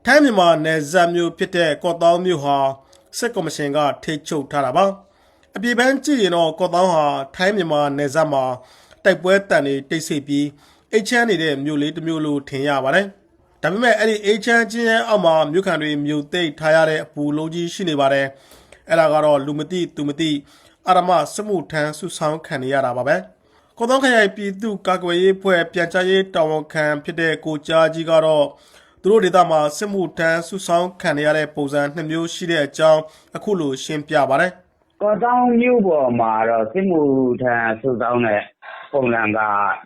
ထိုင်းမြန်မာနယ်စပ်မြို့ဖြစ်တဲ့ကော့သောင်းမြို့ဟာစစ်ကော်မရှင်ကထိချုပ်ထားတာပါအပြေပန်းကြည့်ရင်တော့ကော့သောင်းဟာထိုင်းမြန်မာနယ်စပ်မှာတိုက်ပွဲတန်တွေတိတ်ဆိတ်ပြီးအိတ်ချမ်းနေတဲ့မြို့လေးတစ်မြို့လို့ထင်ရပါတယ်ဒါပေမဲ့အဲ့ဒီအိတ်ချမ်းချင်းရဲ့အောက်မှာမြို့ခံတွေမြို့သိမ်းထားရတဲ့အပူလုံးကြီးရှိနေပါတယ်အဲ့ဒါကတော့လူမသိသူမသိအာရမစမှုထမ်းဆုဆောင်ခံနေရတာပါပဲကော့သောင်းခရိုင်ပြည်သူ့ကာကွယ်ရေးဖွဲ့ပြန်ကြားရေးတာဝန်ခံဖြစ်တဲ့ကိုကြားကြီးကတော့သူတို့ဒေသမှာစစ်မှုထမ်းဆုဆောင်ခံရတဲ့ပုံစံ2မျိုးရှိတဲ့အကြောင်းအခုလိုရှင်းပြပါတယ်။ကော့သောင်းမြို့ပေါ်မှာတော့စစ်မှုထမ်းဆုဆောင်တဲ့ပုံစံက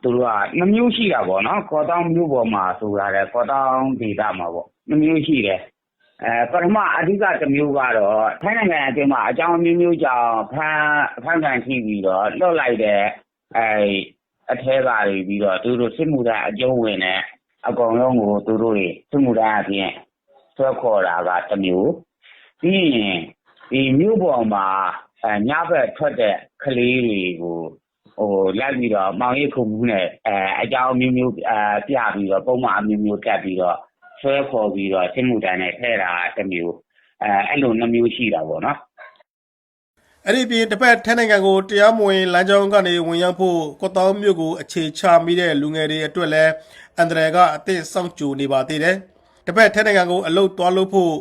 သူတို့က2မျိုးရှိတာပေါ့နော်။ကော့သောင်းမြို့ပေါ်မှာဆိုရတယ်ကော့သောင်းဒေသမှာပေါ့2မျိုးရှိတယ်။ပထမအဓိက1မျိုးကတော့ထိုင်းနိုင်ငံအတွင်းမှာအကြောင်းမျိုးကြောင့်ဖမ်းခံရှိပြီးတော့လွတ်လိုက်တဲ့အထဲကပြီးတော့သူတို့စစ်မှုထမ်းအကျုံးဝင်တဲ့အကောင်လုံးကိုသူတို့တွေစစ်မှုထမ်းအပြင်ဆွဲခေါ်တာကတစ်မျိုးပြီးရင်ဒီမြို့ပေါ်မှာညဘက်ထွက်တဲ့ကလေးတွေကိုလိုက်ပြီးတော့မောင်ရိပ်ခုံမှုနဲ့အကြောင်းမျိုးပြပြီးတော့ပုံမှန်မျိုးတက်ပြီးတော့ဆွဲခေါ်ပြီးတော့စစ်မှုထမ်းနဲ့ထဲတာတစ်မျိုးအဲ့လို2မျိုးရှိတာပေါ့နော်အဲ့ဒီပြင်တစ်ဖက်ထိုင်းနိုင်ငံကိုတရားမဝင်လမ်းကြောင်းကနေဝင်ရောက်ဖို့ကော့သောင်းမြို့ကိုအခြေချမိတဲ့လူငယ်တွေအတွက်လည်းအန်ဒရယ်ကအသင့်စောင့်ကြိုနေပါသေးတယ်။တစ်ဖက်ထိုင်းနိုင်ငံကိုအလုတ်သွားလို့ဖို့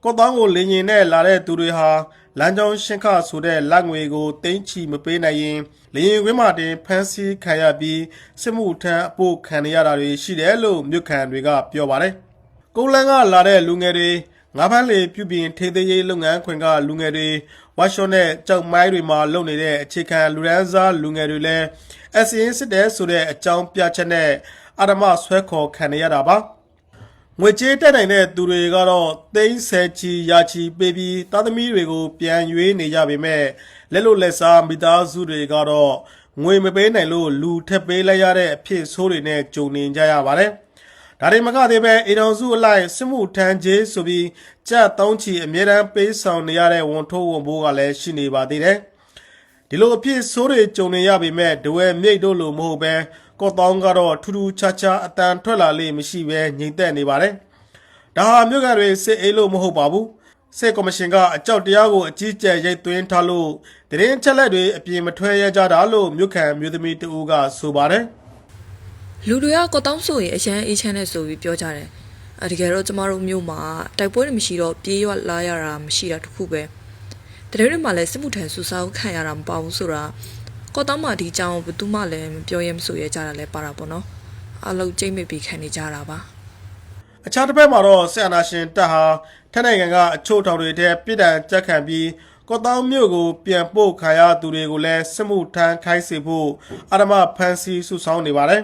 ကော့သောင်းကိုလင်းရင်နဲ့လာတဲ့သူတွေဟာလမ်းကြောင်းရှင်းခဆိုတဲ့လက်ငွေကိုတင်းချီမပေးနိုင်ရင်လင်းရင်ခွင်းမှာတင်ဖမ်းဆီးခံရပြီးစစ်မှုထမ်းအဖို့ခံရတာတွေရှိတယ်လို့မြို့ခံတွေကပြောပါတယ်။ကုန်းလန်းကလာတဲ့လူငယ်တွေငါးဖမ်းလေပြုပြင်ထိသေးရေးလုပ်ငန်းခွင်ကလူငယ်တွေဝါရှော့နဲ့ကြောက်မိုင်းတွေမှာလုပ်နေတဲ့အခြေခံလူရန်စားလူငယ်တွေလည်းအစင်းစစ်တဲ့ဆိုတဲ့အကြောင်းပြချက်နဲ့အာရမဆွဲခေါ်ခံရတာပါငွေကြေးတက်နိုင်တဲ့သူတွေကတော့သိန်းဆယ်ချီရာချီပေးပြီးသားသမီးတွေကိုပြန်ရွေးနေကြပေမဲ့လက်လို့လက်စားမိသားစုတွေကတော့ငွေမပေးနိုင်လို့လူထက်ပေးလိုက်ရတဲ့အဖြစ်ဆိုးတွေနဲ့ကြုံနေကြရပါတယ်ဒါတွေမကသေးပဲအိမ်တော်စုအလိုက်စစ်မှုထမ်းခြင်းဆိုပြီးကြက်3ချီအမြဲတမ်းပေးဆောင်နေရတဲ့ဝန်ထိုးဝန်ဘိုးကလည်းရှိနေပါသေးတယ်ဒီလိုအဖြစ်ဆိုးတွေကြုံနေရပေမဲ့ဒဝဲမြိတ်တို့လိုမဟုတ်ပဲကော့သောင်းကတော့ထူးထူးခြားခြားအတန်ထွက်လာလေမရှိပဲငြိမ်သက်နေပါတယ်ဒါဟာမြို့ကတွေစစ်အေးလို့မဟုတ်ပါဘူးစစ်ကော်မရှင်ကအကြောက်တရားကိုအကြီးကျယ်ရိတ်သွင်းထားလို့တရင်ချက်လက်တွေအပြင်မထွက်ရကြတာလို့မြို့ခံမြို့သမီးတဦးကဆိုပါတယ်လူတွေကကော့တောင်းဆိုရင်အရန်အေးချမ်းနဲ့ဆိုပြီးပြောကြတယ်တကယ်တော့ကျမတို့မြို့မှာတိုက်ပွဲတွေမရှိတော့ပြေးရွလာရတာမရှိတာတခုပဲတကယ်တွေမှာလည်းစစ်မှုထမ်းစုဆောင်းခံရတာမပေါ့ဘူးဆိုတာကော့တောင်းမှာဒီကြောင်ဘယ်သူမှလည်းမပြောရဲမဆိုရဲကြတာလည်းပါတာပေါ့နော်အလုံးကျိမ့်မိပြီးခံနေကြတာပါအခြားတစ်ဖက်မှာတော့ဆရာနာရှင်တပ်ဟာထိုင်းနိုင်ငံကအချို့ထောင်တွေထဲပြည်တံကြက်ခံပြီးကော့သောင်းမြို့ကိုပြန်ပို့ခါရသူတွေကိုလည်းစစ်မှုထမ်းခိုင်းစေဖို့အာရမဖန်စီစုဆောင်းနေပါတယ်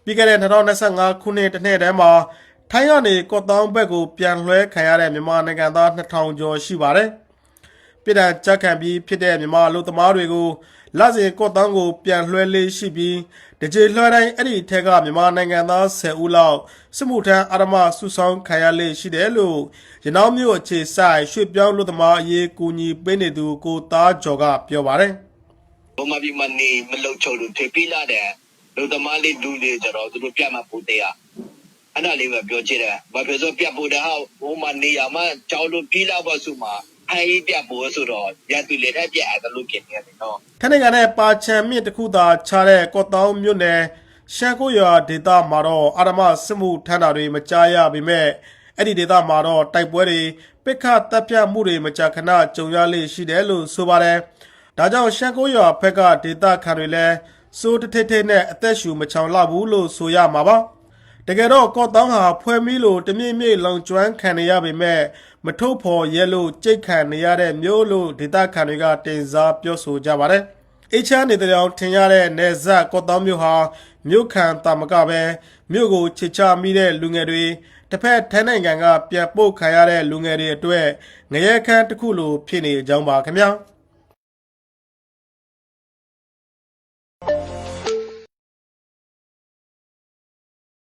ပြီးခဲ့တဲ့2025ခုနှစ်တစ်နှစ်တည်းမှာထိုင်းကနေကော့သောင်းဘက်ကိုပြန်လွှဲခံရတဲ့မြန်မာနိုင်ငံသား2000ကျော်ရှိပါတယ်ပြည်တံကြက်ခံပြီးဖြစ်တဲ့မြန်မာလူသမားတွေကိုလစဉ်ကော့သောင်းကိုပြန်လွှဲလေးရှိပြီးတကြိလွှဲတိုင်းအဲ့ဒီထက်ကမြန်မာနိုင်ငံသား10ဦးလောက်စစ်မှုထမ်းအာရမစုဆောင်းခံရလေးရှိတယ်လို့ရနောင်းမြို့အခြေဆိုင်ရွှေပြောင်းလူသမားအရေးကူညီပေးနေသူကိုသားကျော်ကပြောပါတယ်ဘုံမပြီးမနေမလုံချုံလို့ထေပြလာတဲ့လူသမားလေးလူတွေကြတော့သူတို့ပြတ်မှာပို့တရားအဲ့ဒါလေးပဲပြောချင်တယ်ဘာဖြစ်လို့ပြတ်ဖို့တဲ့ဟာဘုံမနေရမှာကြောက်လို့ပြေးလာပါစုမှာအဲ့ပြတ်ဖို့ဆိုတော့ရတူလေတဲ့ပြတ်အဲ့လိုဖြစ်နေတယ်နော်ထိုင်းနိုင်ငံနဲ့ပါချံမြစ်တစ်ခုသာခြားတဲ့ကော့သောင်းမြို့နယ်ရှန်ကိုရွာဒေသမှာတော့အာရမစစ်မှုထမ်းတာတွေမကြားရပေမဲ့အဲ့ဒီဒေသမှာတော့တိုက်ပွဲတွေပိခတ်တပ်ဖြတ်မှုတွေမကြာခဏကြုံရလေရှိတယ်လို့ဆိုပါတယ်ဒါကြောင့်ရှန်ကိုရွာဘက်ကဒေသခံတွေလည်းစိုးတထိတ်ထိတ်နဲ့အသက်ရှူမချောင်လောက်ဘူးလို့ဆိုရမှာပါတကယ်တော့ကော့သောင်းဟာဖွဲမီလို့တမြင့်မြင့်လောင်ကျွမ်းခံနေရပေမဲ့မထုတ်ဖော်ရဲလို့ကြိတ်ခံနေရတဲ့မျိုးလို့ဒေသခံတွေကတင်စားပြောဆိုကြပါတယ်။အေချမ်းနေတဲ့အောင်ထင်ရတဲ့နယ်ဇက်ကော့သောင်းမြို့ဟာမြို့ခံတာမကပဲမြို့ကိုချစ်ချမိတဲ့လူငယ်တွေတစ်ဖက်ထိုင်းနိုင်ငံကပြန်ပို့ခံရတဲ့လူငယ်တွေအတွက်ငရဲခမ်းတစ်ခုလိုဖြစ်နေကြောင်းပါခင်ဗျာ။